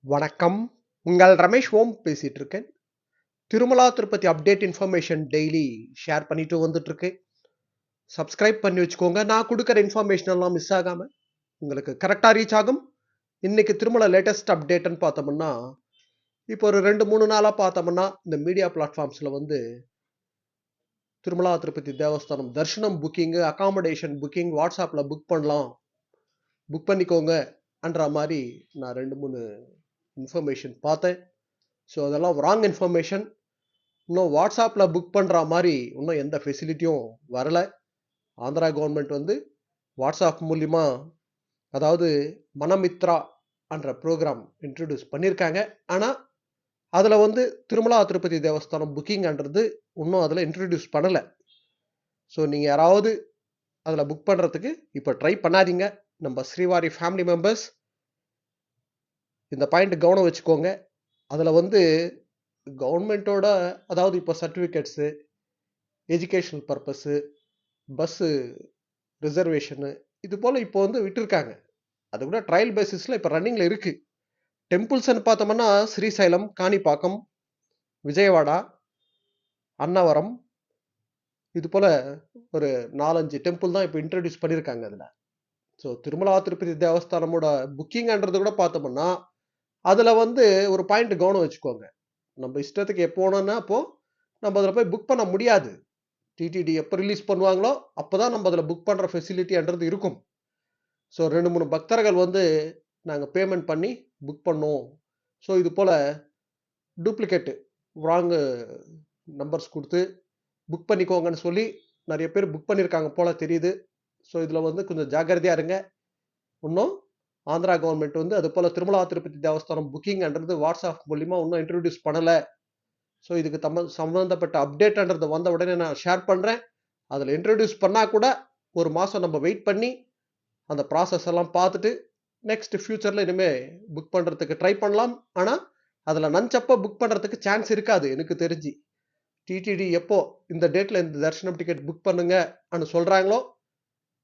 வணக்கம். உங்கள் ரமேஷ் ஓம் பேசிட்டு இருக்கேன். Tirumala Tirupati update information daily share பண்ணிட்டு வந்துட்டு இருக்கேன். சப்ஸ்கிரைப் பண்ணி வச்சுக்கோங்க. நான் கொடுக்குற இன்ஃபர்மேஷன் எல்லாம் மிஸ் ஆகாம உங்களுக்கு கரெக்டா ரீச் ஆகும். இன்னைக்கு திருமலா லேட்டஸ்ட் அப்டேட்னு பார்த்தோம்னா, இப்போ ஒரு 2-3 நாளா பார்த்தோம்னா இந்த மீடியா பிளாட்ஃபார்ம்ஸ்ல வந்து திருமலா திருப்பதி தேவஸ்தானம் தர்ஷனம் புக்கிங், அகாமடேஷன் புக்கிங் வாட்ஸ்அப்ல புக் பண்ணலாம், புக் பண்ணிக்கோங்க என்ற மாதிரி நான் 2-3 இன்ஃபர்மேஷன் பார்த்தேன். ஸோ அதெல்லாம் ராங் இன்ஃபர்மேஷன். இன்னும் வாட்ஸ்அப்பில் புக் பண்ணுற மாதிரி இன்னும் எந்த ஃபெசிலிட்டியும் வரல. ஆந்திரா கவர்மெண்ட் வந்து வாட்ஸ்அப் மூலிமா, அதாவது மனமித்ரா என்ற ப்ரோக்ராம் இன்ட்ரடியூஸ் பண்ணியிருக்காங்க. ஆனால் அதில் வந்து திருமலா திருப்பதி தேவஸ்தானம் புக்கிங்ன்றது இன்னும் அதில் இன்ட்ரடியூஸ் பண்ணலை. ஸோ நீங்கள் யாராவது அதில் புக் பண்ணுறதுக்கு இப்போ ட்ரை பண்ணாதீங்க. நம்ம ஸ்ரீவாரி ஃபேமிலி மெம்பர்ஸ் இந்த பாயிண்ட் கவனம் வச்சுக்கோங்க. அதில் வந்து கவர்மெண்ட்டோட, அதாவது இப்போ certificates, educational purpose, bus reservation, இது போல் இப்போ வந்து விட்டுருக்காங்க. அது கூட ட்ரையல் பேசிஸில் இப்போ ரன்னிங்கில் இருக்குது. டெம்பிள்ஸ்ன்னு பார்த்தோம்னா ஸ்ரீசைலம், காணிப்பாக்கம், விஜயவாடா, அன்னவரம், இது போல் ஒரு 4-5 டெம்பிள் தான் இப்போ இன்ட்ரடியூஸ் பண்ணியிருக்காங்க அதில். ஸோ திருமலா திருப்பதி தேவஸ்தானமோட புக்கிங்ன்றது கூட பார்த்தோம்னா அதில் வந்து ஒரு பாயிண்ட் கவனம் வச்சுக்கோங்க. நம்ம இஷ்டத்துக்கு எப்போ வேணும்னா அப்போது நம்ம அதில் போய் புக் பண்ண முடியாது. டிடிடி எப்போ ரிலீஸ் பண்ணுவாங்களோ அப்போ தான் நம்ம அதில் புக் பண்ணுற ஃபெசிலிட்டின்றது இருக்கும். ஸோ 2-3 பக்தர்கள் வந்து நாங்கள் பேமெண்ட் பண்ணி புக் பண்ணோம், ஸோ இது போல் டூப்ளிகேட்டு ராங்கு நம்பர்ஸ் கொடுத்து புக் பண்ணிக்கோங்கன்னு சொல்லி நிறைய பேர் புக் பண்ணியிருக்காங்க போல் தெரியுது. ஸோ இதில் வந்து கொஞ்சம் ஜாக்கிரதையாக இருங்க. இன்னும் ஆந்திரா கவர்மெண்ட் வந்து அது போல் திருமலா திருப்பதி தேவஸ்தானம் புக்கிங்ன்றது வாட்ஸ்அப் மூலிமா இன்னும் இன்ட்ரடியூஸ் பண்ணலை. ஸோ இதுக்கு சம்மந்தப்பட்ட அப்டேட்ன்றது வந்த உடனே நான் ஷேர் பண்ணுறேன். அதில் இன்ட்ரடியூஸ் பண்ணால் கூட ஒரு மாதம் நம்ம வெயிட் பண்ணி அந்த ப்ராசஸ் எல்லாம் பார்த்துட்டு நெக்ஸ்ட் ஃபியூச்சரில் இனிமேல் புக் பண்ணுறதுக்கு ட்ரை பண்ணலாம். ஆனால் அதில் நஞ்சப்போ புக் பண்ணுறதுக்கு சான்ஸ் இருக்காது எனக்கு தெரிஞ்சு. டிடிடி எப்போ இந்த டேட்டில் இந்த தரிசனம் டிக்கெட் புக் பண்ணுங்கன்னு சொல்கிறாங்களோ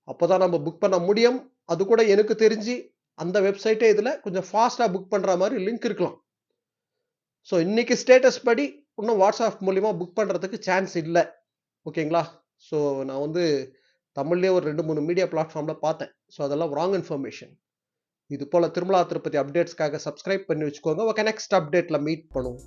அப்போ தான் நம்ம புக் பண்ண முடியும். அது கூட எனக்கு தெரிஞ்சு அந்த வெப்சைட்டே இதில் கொஞ்சம் ஃபாஸ்ட்டாக புக் பண்ணுற மாதிரி லிங்க் இருக்கலாம். ஸோ இன்னைக்கு ஸ்டேட்டஸ் படி இன்னும் வாட்ஸ்அப் மூலிமா புக் பண்ணுறதுக்கு சான்ஸ் இல்லை. ஓகேங்களா? ஸோ நான் வந்து தமிழ்லேயே ஒரு 2-3 மீடியா பிளாட்ஃபார்மில் பார்த்தேன். ஸோ அதெல்லாம் ராங் இன்ஃபர்மேஷன். இது போல் திருமலா திருப்பதி அப்டேட்ஸ்க்காக சப்ஸ்கிரைப் பண்ணி வச்சுக்கோங்க. ஓகே, நெக்ஸ்ட் அப்டேட்டில் மீட் பண்ணுவோம்.